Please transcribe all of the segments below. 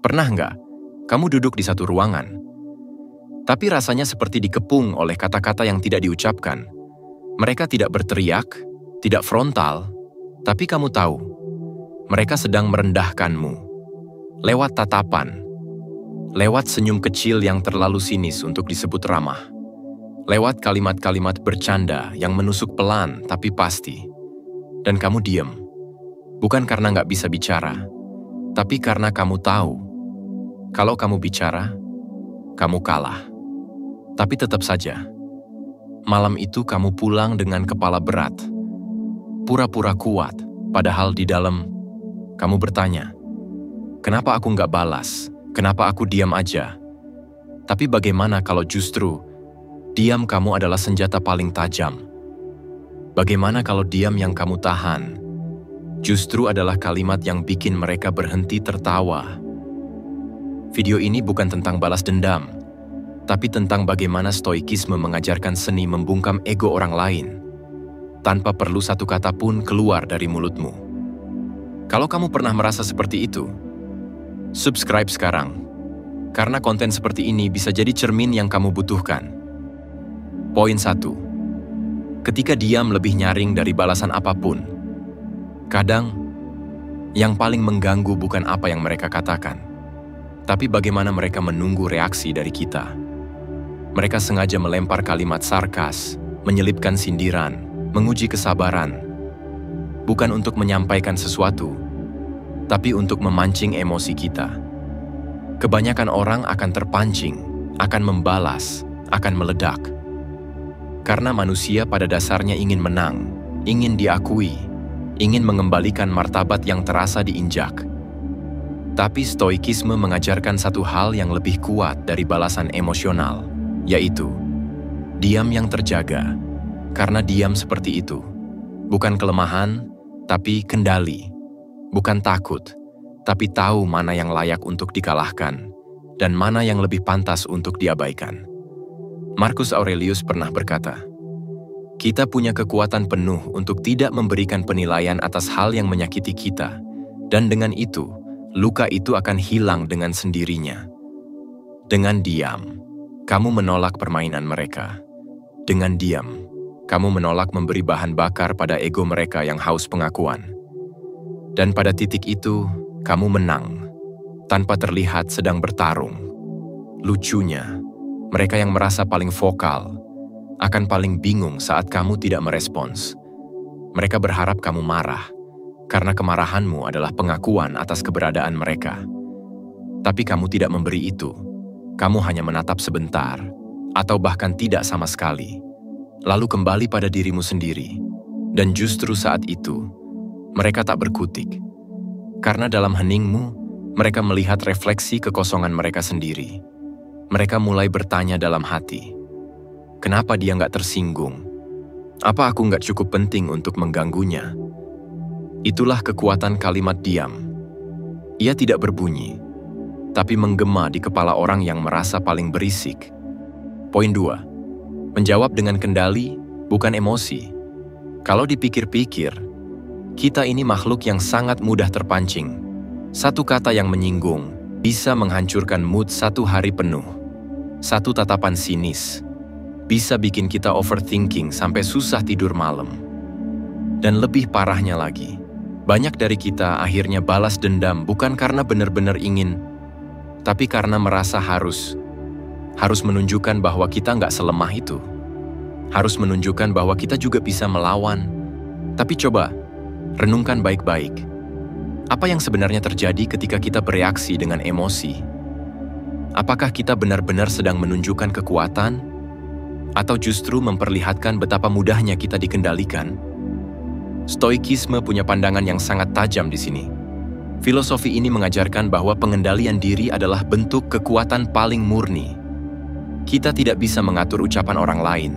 Pernah nggak kamu duduk di satu ruangan, tapi rasanya seperti dikepung oleh kata-kata yang tidak diucapkan? Mereka tidak berteriak, tidak frontal, tapi kamu tahu, mereka sedang merendahkanmu. Lewat tatapan, lewat senyum kecil yang terlalu sinis untuk disebut ramah, lewat kalimat-kalimat bercanda yang menusuk pelan tapi pasti. Dan kamu diam, bukan karena nggak bisa bicara, tapi karena kamu tahu, kalau kamu bicara, kamu kalah. Tapi tetap saja, malam itu kamu pulang dengan kepala berat, pura-pura kuat, padahal di dalam, kamu bertanya, kenapa aku nggak balas? Kenapa aku diam aja? Tapi bagaimana kalau justru diam kamu adalah senjata paling tajam? Bagaimana kalau diam yang kamu tahan justru adalah kalimat yang bikin mereka berhenti tertawa? Video ini bukan tentang balas dendam, tapi tentang bagaimana stoikisme mengajarkan seni membungkam ego orang lain, tanpa perlu satu kata pun keluar dari mulutmu. Kalau kamu pernah merasa seperti itu, subscribe sekarang, karena konten seperti ini bisa jadi cermin yang kamu butuhkan. Poin 1. Ketika diam lebih nyaring dari balasan apapun. Kadang, yang paling mengganggu bukan apa yang mereka katakan, tapi bagaimana mereka menunggu reaksi dari kita. Mereka sengaja melempar kalimat sarkas, menyelipkan sindiran, menguji kesabaran, bukan untuk menyampaikan sesuatu, tapi untuk memancing emosi kita. Kebanyakan orang akan terpancing, akan membalas, akan meledak. Karena manusia pada dasarnya ingin menang, ingin diakui, ingin mengembalikan martabat yang terasa diinjak. Tapi stoikisme mengajarkan satu hal yang lebih kuat dari balasan emosional, yaitu diam yang terjaga. Karena diam seperti itu bukan kelemahan, tapi kendali. Bukan takut, tapi tahu mana yang layak untuk dikalahkan dan mana yang lebih pantas untuk diabaikan. Marcus Aurelius pernah berkata, kita punya kekuatan penuh untuk tidak memberikan penilaian atas hal yang menyakiti kita, dan dengan itu, luka itu akan hilang dengan sendirinya. Dengan diam, kamu menolak permainan mereka. Dengan diam, kamu menolak memberi bahan bakar pada ego mereka yang haus pengakuan. Dan pada titik itu, kamu menang, tanpa terlihat sedang bertarung. Lucunya, mereka yang merasa paling vokal akan paling bingung saat kamu tidak merespons. Mereka berharap kamu marah, karena kemarahanmu adalah pengakuan atas keberadaan mereka. Tapi kamu tidak memberi itu. Kamu hanya menatap sebentar, atau bahkan tidak sama sekali. Lalu kembali pada dirimu sendiri. Dan justru saat itu, mereka tak berkutik. Karena dalam heningmu, mereka melihat refleksi kekosongan mereka sendiri. Mereka mulai bertanya dalam hati, kenapa dia nggak tersinggung? Apa aku nggak cukup penting untuk mengganggunya? Itulah kekuatan kalimat diam. Ia tidak berbunyi, tapi menggema di kepala orang yang merasa paling berisik. Poin 2. Menjawab dengan kendali, bukan emosi. Kalau dipikir-pikir, kita ini makhluk yang sangat mudah terpancing. Satu kata yang menyinggung bisa menghancurkan mood satu hari penuh. Satu tatapan sinis bisa bikin kita overthinking sampai susah tidur malam. Dan lebih parahnya lagi, banyak dari kita akhirnya balas dendam bukan karena benar-benar ingin, tapi karena merasa harus menunjukkan bahwa kita nggak selemah itu. Harus menunjukkan bahwa kita juga bisa melawan. Tapi coba, renungkan baik-baik. Apa yang sebenarnya terjadi ketika kita bereaksi dengan emosi? Apakah kita benar-benar sedang menunjukkan kekuatan? Atau justru memperlihatkan betapa mudahnya kita dikendalikan? Stoikisme punya pandangan yang sangat tajam di sini. Filosofi ini mengajarkan bahwa pengendalian diri adalah bentuk kekuatan paling murni. Kita tidak bisa mengatur ucapan orang lain,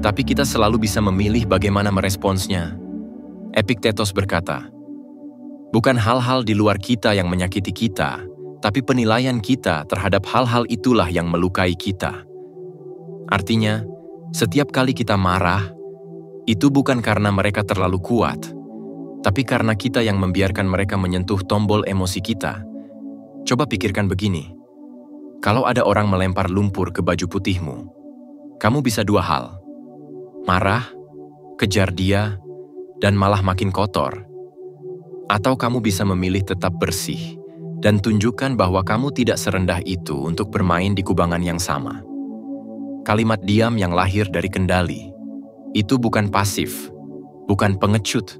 tapi kita selalu bisa memilih bagaimana meresponsnya. Epictetus berkata, bukan hal-hal di luar kita yang menyakiti kita, tapi penilaian kita terhadap hal-hal itulah yang melukai kita. Artinya, setiap kali kita marah, itu bukan karena mereka terlalu kuat, tapi karena kita yang membiarkan mereka menyentuh tombol emosi kita. Coba pikirkan begini. Kalau ada orang melempar lumpur ke baju putihmu, kamu bisa dua hal. Marah, kejar dia, dan malah makin kotor. Atau kamu bisa memilih tetap bersih dan tunjukkan bahwa kamu tidak serendah itu untuk bermain di kubangan yang sama. Kalimat diam yang lahir dari kendali, itu bukan pasif, bukan pengecut.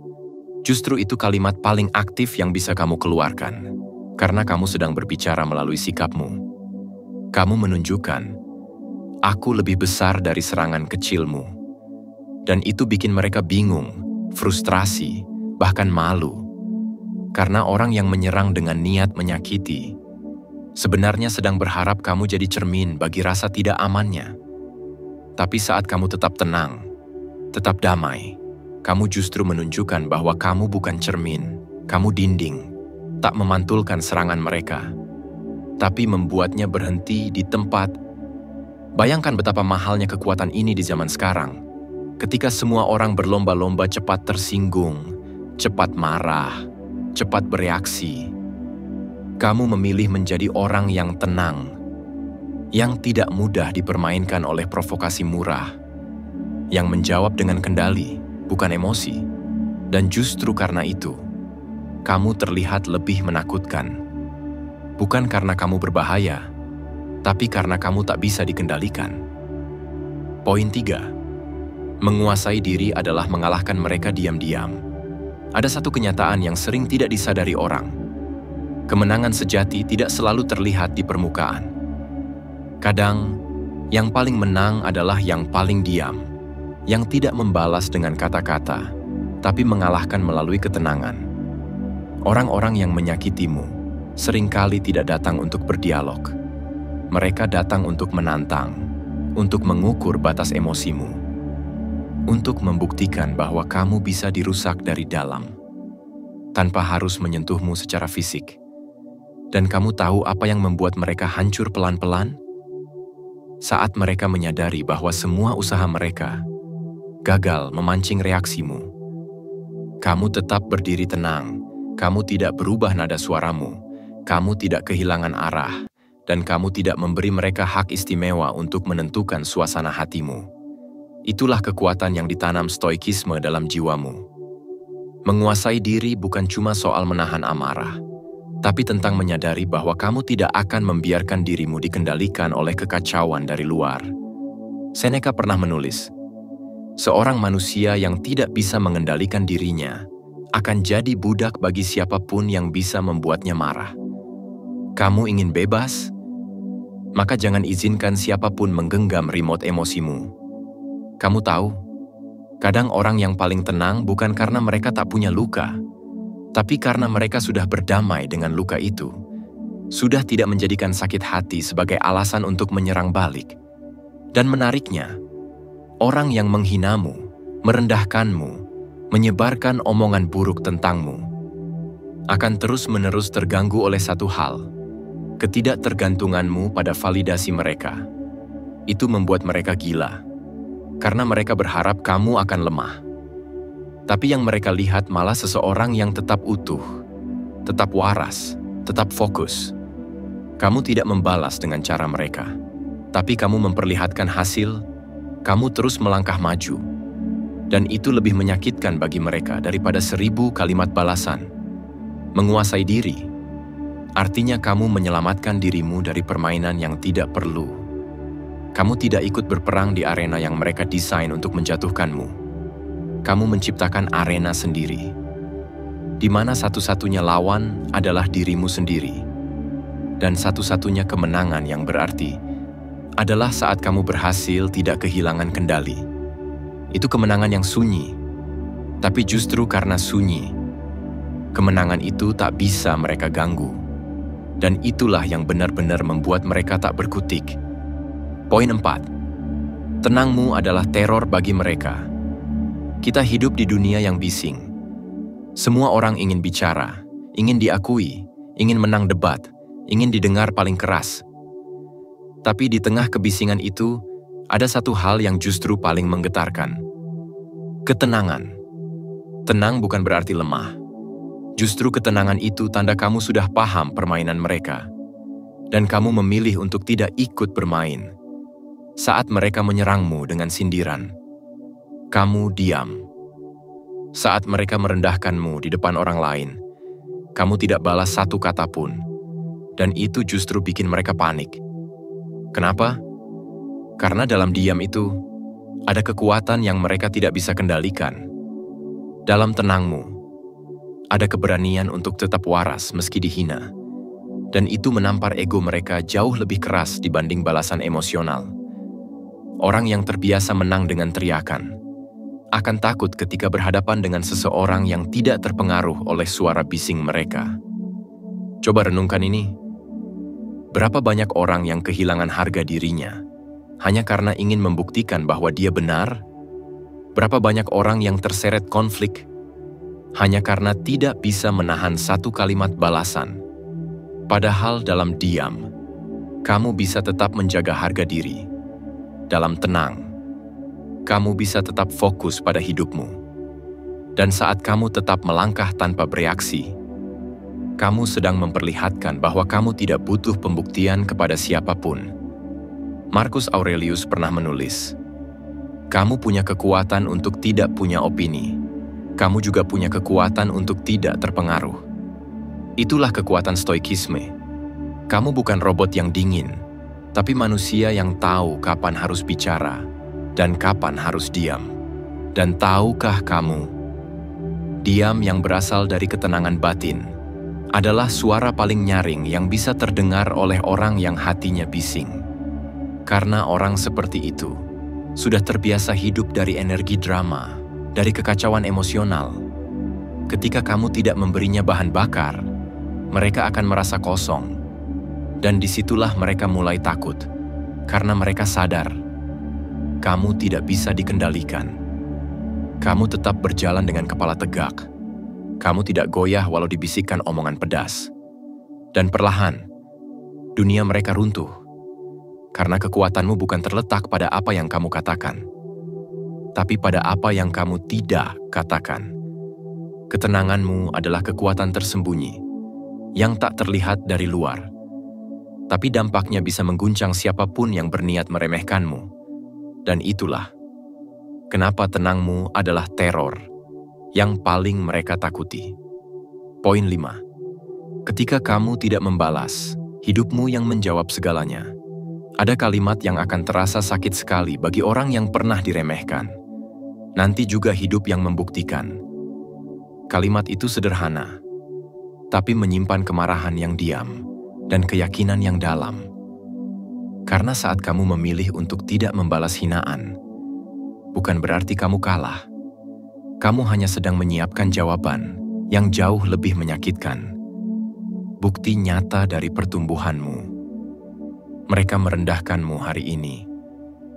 Justru itu kalimat paling aktif yang bisa kamu keluarkan, karena kamu sedang berbicara melalui sikapmu. Kamu menunjukkan, aku lebih besar dari serangan kecilmu. Dan itu bikin mereka bingung, frustrasi, bahkan malu. Karena orang yang menyerang dengan niat menyakiti, sebenarnya sedang berharap kamu jadi cermin bagi rasa tidak amannya. Tapi saat kamu tetap tenang, tetap damai, kamu justru menunjukkan bahwa kamu bukan cermin, kamu dinding, tak memantulkan serangan mereka, tapi membuatnya berhenti di tempat. Bayangkan betapa mahalnya kekuatan ini di zaman sekarang, ketika semua orang berlomba-lomba cepat tersinggung, cepat marah, cepat bereaksi. Kamu memilih menjadi orang yang tenang, yang tidak mudah dipermainkan oleh provokasi murah, yang menjawab dengan kendali, bukan emosi. Dan justru karena itu, kamu terlihat lebih menakutkan. Bukan karena kamu berbahaya, tapi karena kamu tak bisa dikendalikan. Poin 3. Menguasai diri adalah mengalahkan mereka diam-diam. Ada satu kenyataan yang sering tidak disadari orang. Kemenangan sejati tidak selalu terlihat di permukaan. Kadang, yang paling menang adalah yang paling diam, yang tidak membalas dengan kata-kata, tapi mengalahkan melalui ketenangan. Orang-orang yang menyakitimu seringkali tidak datang untuk berdialog. Mereka datang untuk menantang, untuk mengukur batas emosimu, untuk membuktikan bahwa kamu bisa dirusak dari dalam, tanpa harus menyentuhmu secara fisik. Dan kamu tahu apa yang membuat mereka hancur pelan-pelan? Saat mereka menyadari bahwa semua usaha mereka gagal memancing reaksimu. Kamu tetap berdiri tenang, kamu tidak berubah nada suaramu, kamu tidak kehilangan arah, dan kamu tidak memberi mereka hak istimewa untuk menentukan suasana hatimu. Itulah kekuatan yang ditanam stoikisme dalam jiwamu. Menguasai diri bukan cuma soal menahan amarah, tapi tentang menyadari bahwa kamu tidak akan membiarkan dirimu dikendalikan oleh kekacauan dari luar. Seneca pernah menulis, seorang manusia yang tidak bisa mengendalikan dirinya akan jadi budak bagi siapapun yang bisa membuatnya marah. Kamu ingin bebas? Maka jangan izinkan siapapun menggenggam remote emosimu. Kamu tahu, kadang orang yang paling tenang bukan karena mereka tak punya luka, tapi karena mereka sudah berdamai dengan luka itu, sudah tidak menjadikan sakit hati sebagai alasan untuk menyerang balik. Dan menariknya, orang yang menghinamu, merendahkanmu, menyebarkan omongan buruk tentangmu, akan terus-menerus terganggu oleh satu hal, ketidaktergantunganmu pada validasi mereka. Itu membuat mereka gila, karena mereka berharap kamu akan lemah. Tapi yang mereka lihat malah seseorang yang tetap utuh, tetap waras, tetap fokus. Kamu tidak membalas dengan cara mereka, tapi kamu memperlihatkan hasil. Kamu terus melangkah maju, dan itu lebih menyakitkan bagi mereka daripada 1000 kalimat balasan. Menguasai diri artinya kamu menyelamatkan dirimu dari permainan yang tidak perlu. Kamu tidak ikut berperang di arena yang mereka desain untuk menjatuhkanmu. Kamu menciptakan arena sendiri, di mana satu-satunya lawan adalah dirimu sendiri. Dan satu-satunya kemenangan yang berarti adalah saat kamu berhasil tidak kehilangan kendali. Itu kemenangan yang sunyi, tapi justru karena sunyi, kemenangan itu tak bisa mereka ganggu. Dan itulah yang benar-benar membuat mereka tak berkutik. Poin 4. Tenangmu adalah teror bagi mereka. Kita hidup di dunia yang bising. Semua orang ingin bicara, ingin diakui, ingin menang debat, ingin didengar paling keras. Tapi di tengah kebisingan itu, ada satu hal yang justru paling menggetarkan. Ketenangan. Tenang bukan berarti lemah. Justru ketenangan itu tanda kamu sudah paham permainan mereka. Dan kamu memilih untuk tidak ikut bermain. Saat mereka menyerangmu dengan sindiran, kamu diam. Saat mereka merendahkanmu di depan orang lain, kamu tidak balas satu kata pun. Dan itu justru bikin mereka panik. Kenapa? Karena dalam diam itu, ada kekuatan yang mereka tidak bisa kendalikan. Dalam tenangmu, ada keberanian untuk tetap waras meski dihina. Dan itu menampar ego mereka jauh lebih keras dibanding balasan emosional. Orang yang terbiasa menang dengan teriakan akan takut ketika berhadapan dengan seseorang yang tidak terpengaruh oleh suara bising mereka. Coba renungkan ini. Berapa banyak orang yang kehilangan harga dirinya hanya karena ingin membuktikan bahwa dia benar? Berapa banyak orang yang terseret konflik hanya karena tidak bisa menahan satu kalimat balasan? Padahal dalam diam, kamu bisa tetap menjaga harga diri. Dalam tenang, kamu bisa tetap fokus pada hidupmu. Dan saat kamu tetap melangkah tanpa bereaksi, kamu sedang memperlihatkan bahwa kamu tidak butuh pembuktian kepada siapapun. Marcus Aurelius pernah menulis, "Kamu punya kekuatan untuk tidak punya opini. Kamu juga punya kekuatan untuk tidak terpengaruh." Itulah kekuatan stoikisme. Kamu bukan robot yang dingin, tapi manusia yang tahu kapan harus bicara dan kapan harus diam. Dan tahukah kamu, diam yang berasal dari ketenangan batin adalah suara paling nyaring yang bisa terdengar oleh orang yang hatinya bising. Karena orang seperti itu sudah terbiasa hidup dari energi drama, dari kekacauan emosional. Ketika kamu tidak memberinya bahan bakar, mereka akan merasa kosong. Dan disitulah mereka mulai takut, karena mereka sadar kamu tidak bisa dikendalikan. Kamu tetap berjalan dengan kepala tegak. Kamu tidak goyah walau dibisikkan omongan pedas. Dan perlahan, dunia mereka runtuh. Karena kekuatanmu bukan terletak pada apa yang kamu katakan, tapi pada apa yang kamu tidak katakan. Ketenanganmu adalah kekuatan tersembunyi yang tak terlihat dari luar, tapi dampaknya bisa mengguncang siapapun yang berniat meremehkanmu. Dan itulah kenapa tenangmu adalah teror yang paling mereka takuti. Poin 5. Ketika kamu tidak membalas, hidupmu yang menjawab segalanya. Ada kalimat yang akan terasa sakit sekali bagi orang yang pernah diremehkan. Nanti juga hidup yang membuktikan. Kalimat itu sederhana, tapi menyimpan kemarahan yang diam dan keyakinan yang dalam. Karena saat kamu memilih untuk tidak membalas hinaan, bukan berarti kamu kalah. Kamu hanya sedang menyiapkan jawaban yang jauh lebih menyakitkan. Bukti nyata dari pertumbuhanmu. Mereka merendahkanmu hari ini,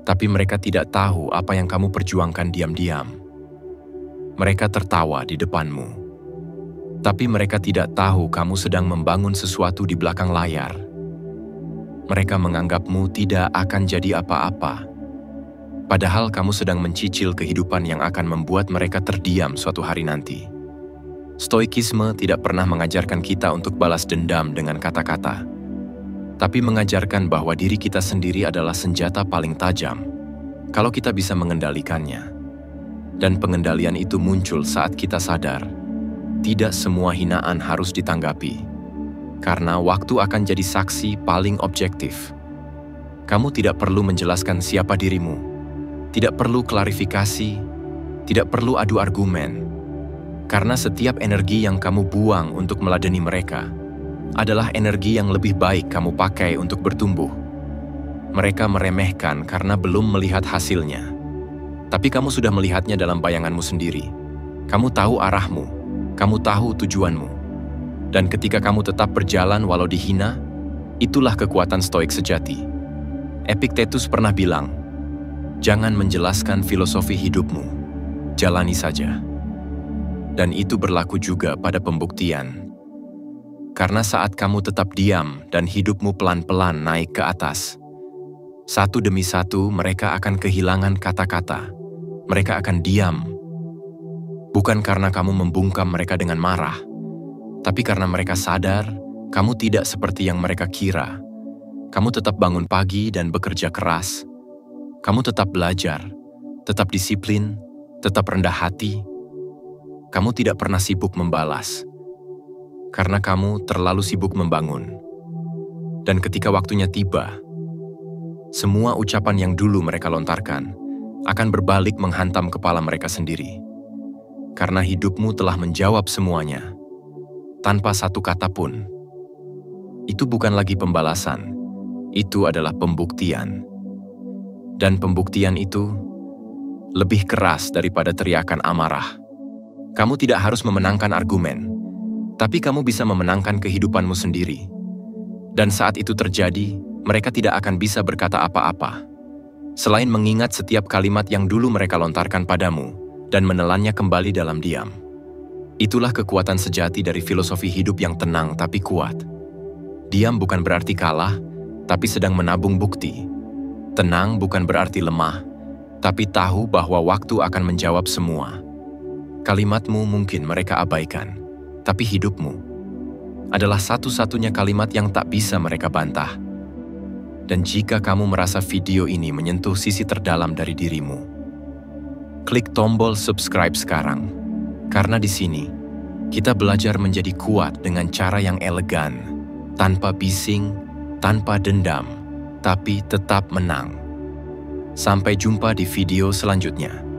tapi mereka tidak tahu apa yang kamu perjuangkan diam-diam. Mereka tertawa di depanmu, tapi mereka tidak tahu kamu sedang membangun sesuatu di belakang layar. Mereka menganggapmu tidak akan jadi apa-apa, padahal kamu sedang mencicil kehidupan yang akan membuat mereka terdiam suatu hari nanti. Stoikisme tidak pernah mengajarkan kita untuk balas dendam dengan kata-kata, tapi mengajarkan bahwa diri kita sendiri adalah senjata paling tajam kalau kita bisa mengendalikannya. Dan pengendalian itu muncul saat kita sadar, tidak semua hinaan harus ditanggapi, karena waktu akan jadi saksi paling objektif. Kamu tidak perlu menjelaskan siapa dirimu, tidak perlu klarifikasi, tidak perlu adu argumen, karena setiap energi yang kamu buang untuk meladeni mereka adalah energi yang lebih baik kamu pakai untuk bertumbuh. Mereka meremehkan karena belum melihat hasilnya, tapi kamu sudah melihatnya dalam bayanganmu sendiri. Kamu tahu arahmu, kamu tahu tujuanmu, dan ketika kamu tetap berjalan walau dihina, itulah kekuatan stoik sejati. Epictetus pernah bilang, "Jangan menjelaskan filosofi hidupmu, jalani saja." Dan itu berlaku juga pada pembuktian. Karena saat kamu tetap diam dan hidupmu pelan-pelan naik ke atas, satu demi satu mereka akan kehilangan kata-kata. Mereka akan diam. Bukan karena kamu membungkam mereka dengan marah, tapi karena mereka sadar kamu tidak seperti yang mereka kira, Kamu tetap bangun pagi dan bekerja keras. Kamu tetap belajar, tetap disiplin, tetap rendah hati. Kamu tidak pernah sibuk membalas, karena kamu terlalu sibuk membangun. Dan ketika waktunya tiba, semua ucapan yang dulu mereka lontarkan akan berbalik menghantam kepala mereka sendiri. Karena hidupmu telah menjawab semuanya, tanpa satu kata pun. Itu bukan lagi pembalasan, itu adalah pembuktian. Dan pembuktian itu lebih keras daripada teriakan amarah. Kamu tidak harus memenangkan argumen, tapi kamu bisa memenangkan kehidupanmu sendiri. Dan saat itu terjadi, mereka tidak akan bisa berkata apa-apa, selain mengingat setiap kalimat yang dulu mereka lontarkan padamu dan menelannya kembali dalam diam. Itulah kekuatan sejati dari filosofi hidup yang tenang tapi kuat. Diam bukan berarti kalah, tapi sedang menabung bukti. Tenang bukan berarti lemah, tapi tahu bahwa waktu akan menjawab semua. Kalimatmu mungkin mereka abaikan, tapi hidupmu adalah satu-satunya kalimat yang tak bisa mereka bantah. Dan jika kamu merasa video ini menyentuh sisi terdalam dari dirimu, klik tombol subscribe sekarang, karena di sini kita belajar menjadi kuat dengan cara yang elegan, tanpa bising, tanpa dendam, tapi tetap menang. Sampai jumpa di video selanjutnya.